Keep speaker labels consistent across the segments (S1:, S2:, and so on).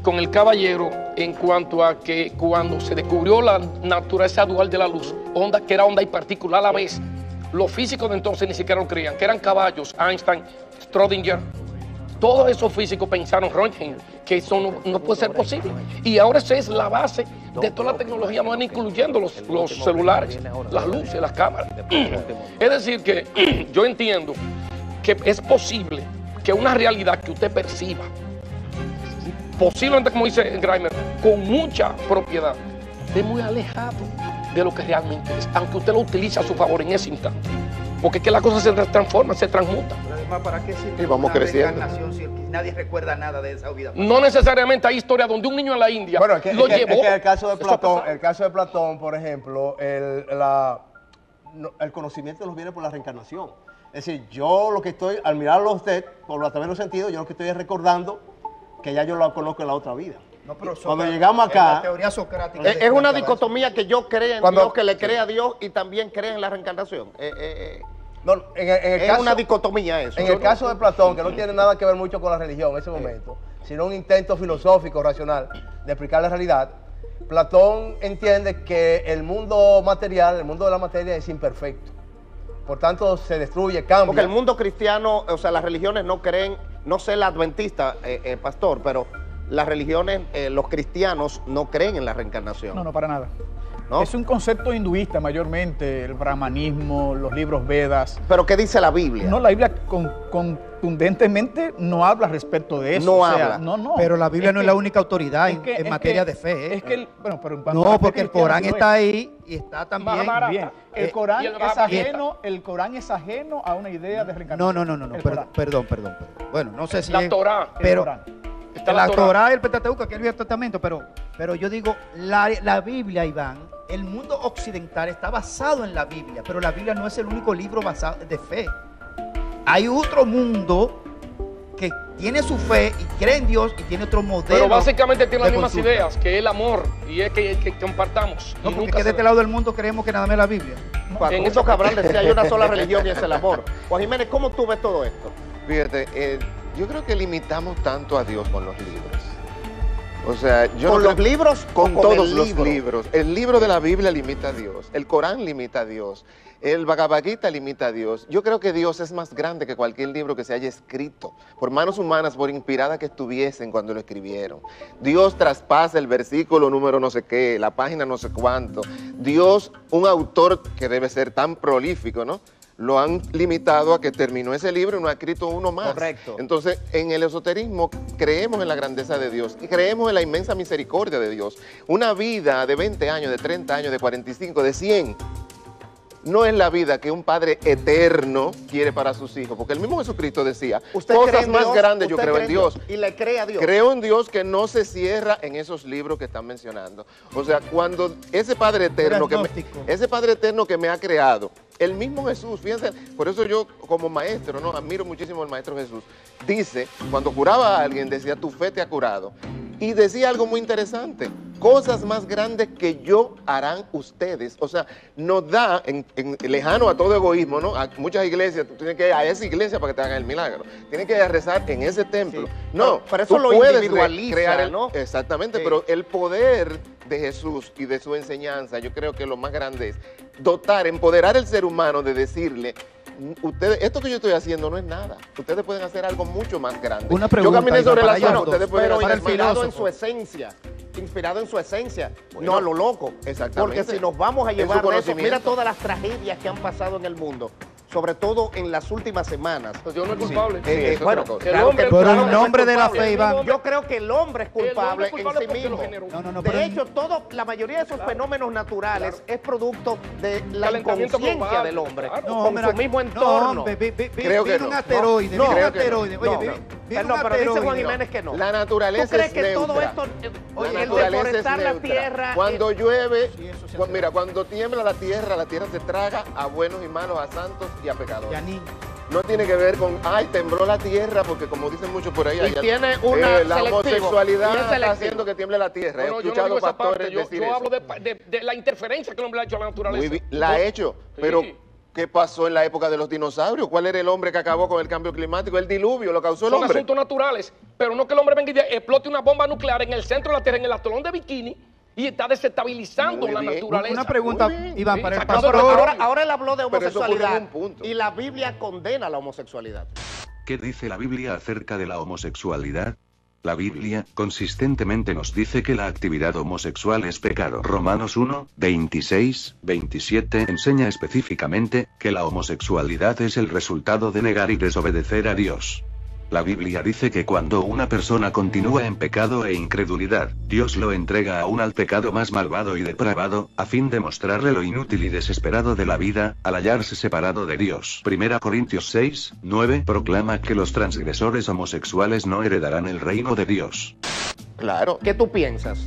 S1: con el caballero en cuanto a que cuando se descubrió la naturaleza dual de la luz, onda, que era onda y partícula a la vez, los físicos de entonces ni siquiera lo creían, que eran caballos, Einstein, Schrödinger, todos esos físicos pensaron, Röntgen, que eso no puede ser posible. Y ahora esa es la base de toda la tecnología moderna, incluyendo los celulares, las luces, las cámaras. Es decir, que yo entiendo que es posible que una realidad que usted perciba, posiblemente, como dice Grimer, con mucha propiedad, esté muy alejado de lo que realmente es, aunque usted lo utilice a su favor en ese instante. Porque es que la cosa se transforma, se transmuta.
S2: Además, ¿para qué sirve
S3: vamos
S2: una
S3: creciendo
S2: reencarnación si nadie recuerda nada de esa vida?
S1: No necesariamente hay historia donde un niño en la India
S4: Bueno,
S1: lo llevó.
S4: es que el caso de
S1: Eso ha
S4: Platón,
S1: pasado.
S4: el caso de Platón, por ejemplo, el conocimiento nos viene por la reencarnación. Es decir, yo lo que estoy, al mirarlo a usted, por a través de los sentidos, yo lo que estoy es recordando que ya yo lo conozco en la otra vida.
S2: No, pero
S4: Cuando llegamos acá,
S2: la teoría socrática
S3: Es una dicotomía que yo creo en
S4: Cuando-
S3: Dios, que le cree a Dios y también cree en la reencarnación.
S4: no, en el
S3: Es
S4: caso,
S3: una dicotomía eso.
S4: en el caso de Platón, que no tiene nada que ver mucho con la religión en ese momento, sino un intento filosófico, racional, de explicar la realidad, Platón entiende que el mundo material, el mundo de la materia es imperfecto. Por tanto, se destruye, cambia.
S3: Porque el mundo cristiano, o sea, las religiones no creen, no sé la adventista, pastor, pero las religiones, los cristianos no creen en la reencarnación.
S5: No, para nada.
S3: ¿No?
S5: Es un concepto hinduista mayormente, el brahmanismo, los libros Vedas.
S3: Pero ¿qué dice la Biblia?
S5: No, la Biblia contundentemente no habla respecto de eso.
S3: No
S5: o sea,
S3: habla.
S5: No.
S6: Pero la Biblia no es la única autoridad
S5: es que-
S6: en
S5: es
S6: materia
S5: que-
S6: de fe. ¿eh?
S5: Es que, bueno, pero en cuanto a
S6: No,
S5: la fe
S6: porque el
S5: cristiana,
S6: Corán
S5: sí lo
S6: está
S5: es.
S6: ahí y está también.
S1: Mahabharata.
S5: Bien, el Corán
S1: y el
S5: es
S1: Bhagavad
S5: ajeno, el Corán es ajeno a una idea de
S6: No,
S5: reencarnación. El Corán.
S6: perdón. Bueno, no sé si
S1: La
S6: es-
S1: Torá.
S6: pero
S5: El Corán.
S1: Está
S6: la
S1: la
S6: Torá y el Pentateuco, que es el Viejo Testamento, pero yo digo, la Biblia, Iván, el mundo occidental está basado en la Biblia, pero la Biblia no es el único libro basado de fe. Hay otro mundo que tiene su fe y cree en Dios y tiene otro modelo.
S1: Pero básicamente tiene las
S6: de
S1: mismas
S6: consulta.
S1: ideas, que es el amor, y es que compartamos.
S6: No,
S1: Y
S6: porque
S1: nunca
S6: es que
S1: se
S6: de este
S1: da.
S6: lado del mundo creemos que nada más es la Biblia.
S3: Facundo Cabral decía, hay una sola religión y es el amor. Juan Jiménez, ¿cómo tú ves todo esto?
S7: Fíjate, yo creo que limitamos tanto a Dios con los libros. O sea, yo
S3: ¿Con
S7: no
S3: los
S7: creo-
S3: libros o
S7: con
S3: con
S7: todos
S3: el
S7: los
S3: libro?
S7: libros. El libro de la Biblia limita a Dios, el Corán limita a Dios, el Bhagavad Gita limita a Dios. Yo creo que Dios es más grande que cualquier libro que se haya escrito por manos humanas, por inspirada que estuviesen cuando lo escribieron. Dios traspasa el versículo número no sé qué, la página no sé cuánto. Dios, un autor que debe ser tan prolífico, ¿no?, lo han limitado a que terminó ese libro y no ha escrito uno más.
S3: Correcto.
S7: Entonces, en el esoterismo creemos en la grandeza de Dios y creemos en la inmensa misericordia de Dios. Una vida de 20 años, de 30 años, de 45, de 100, no es la vida que un Padre eterno quiere para sus hijos. Porque el mismo Jesucristo decía,
S3: ¿Usted cree
S7: cosas
S3: en
S7: más
S3: Dios?
S7: grandes yo
S3: ¿Usted
S7: creo
S3: cree
S7: en Dios.
S3: Y le cree a Dios.
S7: Creo en Dios que no se cierra en esos libros que están mencionando. O sea, cuando ese Padre eterno
S6: agnóstico.
S7: que me ha creado, el mismo Jesús, fíjense, por eso yo como maestro, ¿no?, admiro muchísimo al Maestro Jesús, dice, cuando curaba a alguien, decía, tu fe te ha curado. Y decía algo muy interesante, cosas más grandes que yo harán ustedes. O sea, nos da, lejano a todo egoísmo, ¿no? A muchas iglesias, tú tienes que ir a esa iglesia para que te hagan el milagro. Tienes que ir a rezar en ese templo.
S3: Sí.
S7: No,
S3: pero eso
S7: tú
S3: lo
S7: puedes
S3: individualiza,
S7: crear
S3: ¿no?
S7: Exactamente,
S3: Sí.
S7: pero el poder de Jesús y de su enseñanza, yo creo que lo más grande es dotar, empoderar al ser humano de decirle, ustedes, esto que yo estoy haciendo no es nada. Ustedes pueden hacer algo mucho más grande.
S6: Una pregunta,
S7: yo caminé sobre
S6: Iván,
S7: la
S6: para
S7: zona,
S6: ellos dos.
S7: ustedes pueden
S3: Pero
S7: hacer más.
S3: inspirado en su esencia. Inspirado en su esencia, no a lo loco.
S7: Exactamente.
S3: Porque si nos vamos a
S7: En su
S3: llevar de eso,
S7: conocimiento.
S3: mira todas las tragedias que han pasado en el mundo, sobre todo en las últimas semanas.
S1: Pues Dios no es culpable.
S7: Sí, eso es
S3: Bueno,
S7: otra cosa.
S1: El
S3: claro
S1: hombre-
S3: que-
S1: Pero
S3: claro
S1: en
S3: que no es
S6: nombre de la
S3: culpable.
S6: fe, Iván.
S3: Yo creo que el hombre es
S1: El hombre
S3: culpable,
S1: es culpable
S3: en sí
S1: porque lo
S3: mismo.
S1: generó.
S6: No, pero
S3: De hecho, la mayoría de esos fenómenos naturales es producto de la
S1: Calentamiento
S3: inconsciencia
S1: global,
S3: del hombre,
S1: claro.
S3: con
S6: mira,
S3: su mismo
S6: no,
S3: entorno.
S7: Creo que
S6: vino un
S7: no.
S6: asteroide,
S3: No,
S6: vino un
S7: creo que no.
S6: asteroide. Oye,
S3: No,
S6: vino
S3: no, pero dice Juan
S6: asteroide.
S3: Jiménez que no.
S7: La naturaleza
S3: ¿Tú crees
S7: es
S3: que
S7: neutra.
S3: todo esto,
S7: La
S3: el
S7: naturaleza
S3: deforestar
S7: es
S3: la
S7: neutra.
S3: tierra,
S7: Cuando llueve,
S6: Sí, eso se hace.
S7: mira, cuando tiembla la tierra se traga a buenos y malos, a santos y a pecadores.
S6: Yaní.
S7: No tiene que ver con, ay, tembló la tierra, porque como dicen muchos por ahí,
S3: Y
S7: allá,
S3: tiene una
S7: la
S3: selectivo,
S7: homosexualidad
S3: y es
S7: está
S3: selectivo.
S7: haciendo que tiemble la tierra. He
S1: No, yo no
S7: escuchado
S1: digo esa
S7: pastores
S1: parte, yo
S7: decir
S1: hablo
S7: eso.
S1: de la interferencia que el hombre ha hecho a la naturaleza.
S7: Muy bien, la ha hecho, pero
S1: Sí.
S7: ¿Qué pasó en la época de los dinosaurios? ¿Cuál era el hombre que acabó con el cambio climático? El diluvio lo causó el
S1: Son
S7: hombre.
S1: asuntos naturales, pero no que el hombre venga y explote una bomba nuclear en el centro de la Tierra, en el atolón de Bikini, y está desestabilizando
S7: Muy
S1: la
S7: bien.
S1: naturaleza.
S6: Una pregunta,
S7: Muy bien.
S6: Iván,
S1: Sí,
S6: para el
S1: sacando
S6: pastor.
S3: Pero
S1: petróleo.
S3: ahora él habló de
S7: Pero eso ocurre en
S3: homosexualidad
S7: un punto.
S3: y la Biblia condena la homosexualidad.
S8: ¿Qué dice la Biblia acerca de la homosexualidad? La Biblia, consistentemente nos dice que la actividad homosexual es pecado. Romanos 1, 26, 27 enseña específicamente que la homosexualidad es el resultado de negar y desobedecer a Dios. La Biblia dice que cuando una persona continúa en pecado e incredulidad, Dios lo entrega aún al pecado más malvado y depravado, a fin de mostrarle lo inútil y desesperado de la vida, al hallarse separado de Dios. 1 Corintios 6, 9 proclama que los transgresores homosexuales no heredarán el reino de Dios.
S7: Claro.
S3: ¿Qué tú piensas?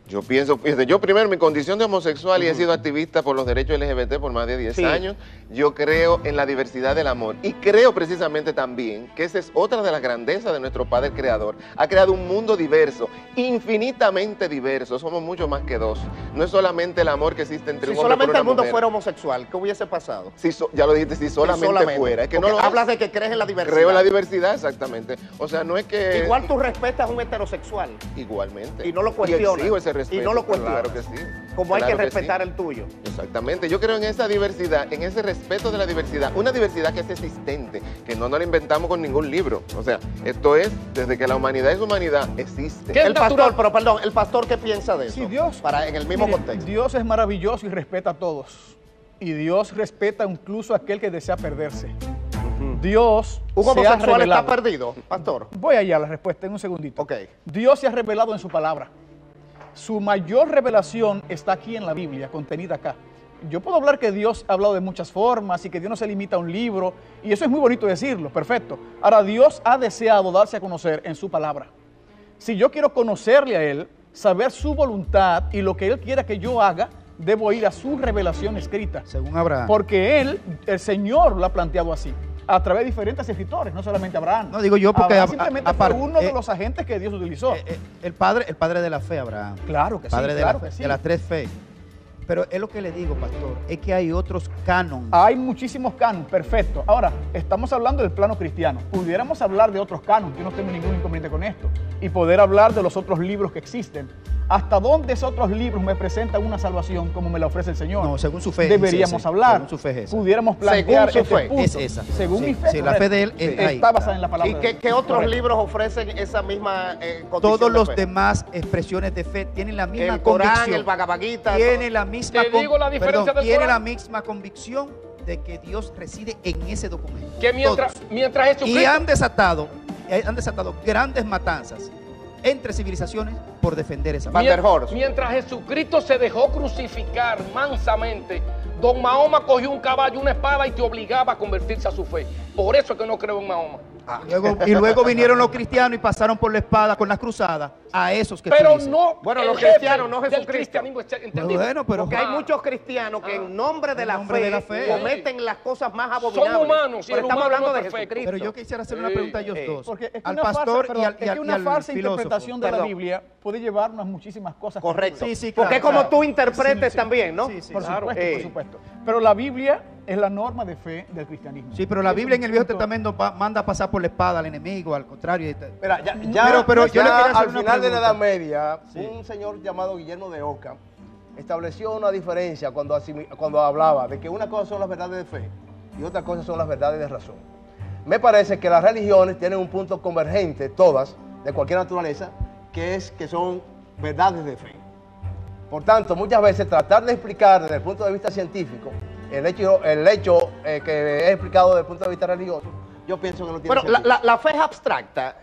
S7: Yo pienso, fíjate, yo primero, mi condición de homosexual y he sido activista por los derechos LGBT por más de 10
S3: Sí.
S7: años, yo creo en la diversidad del amor y creo precisamente también que esa es otra de las grandezas de nuestro Padre Creador. Ha creado un mundo diverso, infinitamente diverso, somos mucho más que dos. No es solamente el amor que existe entre
S3: Si
S7: un hombre
S3: solamente
S7: por una
S3: el mundo
S7: mujer.
S3: fuera homosexual, ¿qué hubiese pasado?
S7: Si ya lo dijiste, si solamente fuera. Es que no
S3: Porque
S7: lo
S3: hablas
S7: es.
S3: de que crees en la diversidad.
S7: Creo en la diversidad, exactamente. O sea, no es que...
S3: Igual tú respetas a un heterosexual.
S7: Igualmente.
S3: Y no lo cuestionas.
S7: Y exijo ese respeto.
S3: Y no lo cuestionas.
S7: Claro que sí.
S3: Como hay
S7: Claro
S3: que
S7: sí.
S3: respetar el tuyo.
S7: Exactamente, yo creo en esa diversidad, en ese respeto de la diversidad, una diversidad que es existente, que no nos la inventamos con ningún libro. O sea, esto es, desde que la humanidad es humanidad, existe.
S1: ¿Qué?
S3: El pastor,
S1: natural.
S3: pero perdón, ¿el pastor qué piensa de eso?
S5: Sí, Dios.
S3: Para, en el mismo
S5: Mire,
S3: contexto.
S5: Dios es maravilloso y respeta a todos. Y Dios respeta incluso a aquel que desea perderse. Dios
S3: ¿Un
S5: se ha
S3: homosexual está
S5: revelado.
S3: perdido, pastor?
S5: Voy allá a la respuesta en un segundito.
S3: Ok.
S5: Dios se ha revelado en su palabra. Su mayor revelación está aquí en la Biblia, contenida acá. Yo puedo hablar que Dios ha hablado de muchas formas y que Dios no se limita a un libro, y eso es muy bonito decirlo, perfecto. Ahora, Dios ha deseado darse a conocer en su palabra. Si yo quiero conocerle a Él, saber su voluntad y lo que Él quiera que yo haga, debo ir a su revelación escrita.
S6: Según Abraham.
S5: Porque Él, el Señor, lo ha planteado así, a través de diferentes escritores, no solamente Abraham.
S6: No, digo yo porque
S5: Abraham simplemente fue
S6: aparte,
S5: uno de los agentes que Dios utilizó.
S6: el padre de la fe, Abraham.
S5: Claro que sí,
S6: Padre de,
S5: claro
S6: la,
S5: que sí.
S6: de las tres fe. Pero es lo que le digo, pastor, es que hay otros cánones.
S5: Hay muchísimos cánones, perfecto. Ahora, estamos hablando del plano cristiano. Pudiéramos hablar de otros cánones, yo no tengo ningún inconveniente con esto. Y poder hablar de los otros libros que existen. ¿Hasta dónde esos otros libros me presentan una salvación como me la ofrece el Señor?
S6: No, según su fe.
S5: Deberíamos
S6: sí,
S5: hablar.
S6: Según su fe es esa.
S5: Pudiéramos plantear
S3: Según su
S5: este
S3: fe.
S5: punto.
S6: Es esa.
S5: Según
S6: Sí,
S5: mi fe.
S6: sí, la fe de él es ahí.
S5: está basada en la palabra
S3: ¿Y
S5: de
S3: qué,
S5: Dios.
S3: qué otros
S5: Correcto.
S3: libros ofrecen esa misma condición
S6: Todos
S3: de
S6: los
S3: fe?
S6: demás expresiones de fe tienen la misma
S3: El Corán,
S6: convicción.
S3: el Bhagavad Gita.
S6: Tiene la misma
S1: Te digo la diferencia del
S6: tiene
S1: Corán.
S6: la misma convicción de que Dios reside en ese documento.
S1: Que mientras
S6: Todos.
S1: Jesucristo...
S6: Y han desatado grandes matanzas entre civilizaciones por defender esa fe.
S3: Van der Horst.
S1: Mientras Jesucristo se dejó crucificar mansamente, don Mahoma cogió un caballo, una espada y te obligaba a convertirse a su fe. Por eso es que no creo en Mahoma.
S6: Y luego vinieron los cristianos y pasaron por la espada con las cruzadas a esos que tú
S1: Pero
S6: dices.
S1: no
S3: Bueno,
S1: el
S3: los
S1: jefe
S3: cristianos, no
S1: del
S3: Jesucristo.
S1: cristianismo, ¿entendido?
S6: Bueno, pero
S3: Porque hay muchos cristianos que en nombre de
S6: En
S3: la
S6: nombre
S3: fe
S6: de la fe.
S3: cometen las cosas más abominables.
S1: Son humanos, y
S3: Pero
S1: el
S3: estamos
S1: humano
S3: hablando
S1: no
S3: de
S1: es perfecto.
S3: Jesucristo.
S6: Pero yo quisiera hacer una pregunta a ellos dos.
S5: Porque es que
S6: al
S5: una
S6: pastor
S5: falsa,
S6: y al,
S5: es que una
S6: y al
S5: falsa
S6: filósofo.
S5: interpretación de la
S3: Perdón.
S5: Biblia puede llevarnos a muchísimas cosas.
S3: Correcto.
S6: Sí, sí,
S3: Porque
S6: claro,
S3: es como
S6: claro.
S3: tú interpretes
S5: Sí, sí.
S3: también, ¿no?
S6: Sí, sí.
S5: Por
S6: Claro.
S5: supuesto, por supuesto. Pero la Biblia es la norma de fe del cristianismo.
S6: Sí, pero la
S5: Es
S6: Biblia
S5: un
S6: en el Viejo
S5: punto-
S6: Testamento manda a pasar por la espada al enemigo, al contrario.
S4: Mira,
S6: Pero yo le quería hacer
S4: al
S6: una
S4: final de la Edad
S6: pregunta.
S4: Media,
S6: Sí.
S4: un señor llamado Guillermo de Oca estableció una diferencia cuando hablaba de que una cosa son las verdades de fe y otra cosa son las verdades de razón. Me parece que las religiones tienen un punto convergente, todas, de cualquier naturaleza, que son verdades de fe. Por tanto, muchas veces tratar de explicar desde el punto de vista científico el hecho que es explicado desde el punto de vista religioso, yo pienso que no tiene
S3: Bueno,
S4: sentido.
S3: la fe es abstracta.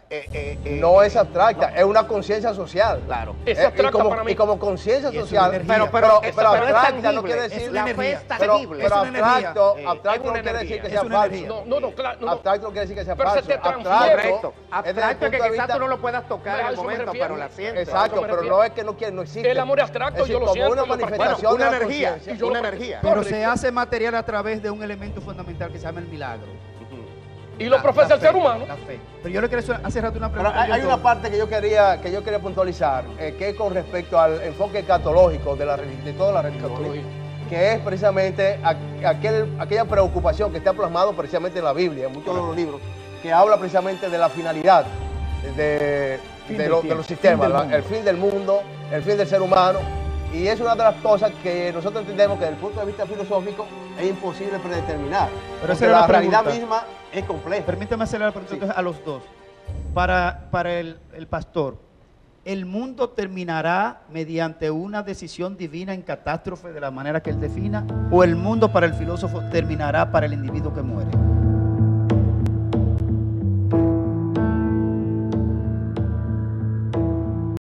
S4: No es abstracta, es una conciencia social.
S3: Claro.
S1: Es
S4: Y
S1: abstracta
S4: como-
S1: para mí.
S4: Y como conciencia
S6: Y es una
S4: social,
S6: energía.
S3: pero es
S4: abstracta no
S3: tangible,
S4: quiere
S3: es
S4: decir
S3: una
S6: la fe
S3: energía.
S6: es
S4: pero
S6: tangible, es una
S4: abstracto,
S6: energía.
S4: abstracto
S3: Es
S4: no
S3: una
S4: quiere decir
S3: energía.
S4: que
S6: Es
S4: sea
S6: una
S4: falso.
S6: energía.
S1: No, claro. No.
S4: Abstracto no quiere decir que sea
S1: Pero se
S4: falso.
S1: te transfiere.
S4: Abstracto
S3: Correcto.
S4: es desde el
S3: Abstracto
S4: punto
S3: que
S4: de
S3: quizás
S4: vista-
S3: tú no lo puedas tocar
S1: A
S3: en el
S1: eso me
S3: momento,
S1: refiero.
S3: pero la sientes.
S4: Exacto,
S1: Eso me
S4: pero
S1: refiero.
S4: no es que no existe.
S1: El amor es abstracto,
S4: Es decir,
S1: yo lo
S4: como
S1: siento,
S4: una
S1: yo lo practico.
S4: manifestación
S3: Una
S4: de la
S3: energía.
S4: conciencia.
S1: Y yo lo
S3: Una
S1: practico.
S3: energía.
S6: Pero
S1: Correcto.
S6: se hace material a través de un elemento fundamental que se llama el milagro.
S1: Y lo profesa el
S6: fe,
S1: ser humano.
S6: La fe. Pero yo le quería hacer hace rato una
S4: Pero
S6: pregunta. a
S4: hay
S6: ellos
S4: una
S6: dos.
S4: parte que yo quería puntualizar, que es con respecto al enfoque catológico de toda la religión. que es precisamente aquella preocupación que está plasmado precisamente en la Biblia, en muchos de los libros, que habla precisamente de la finalidad de los sistemas, el fin del mundo, el fin del ser humano. Y es una de las cosas que nosotros entendemos que desde el punto de vista filosófico es imposible predeterminar.
S6: Pero
S4: porque la realidad misma es compleja.
S6: Permítame hacerle la pregunta a los dos. Para el pastor, ¿el mundo terminará mediante una decisión divina en catástrofe de la manera que él defina? ¿O el mundo para el filósofo terminará para el individuo que muere?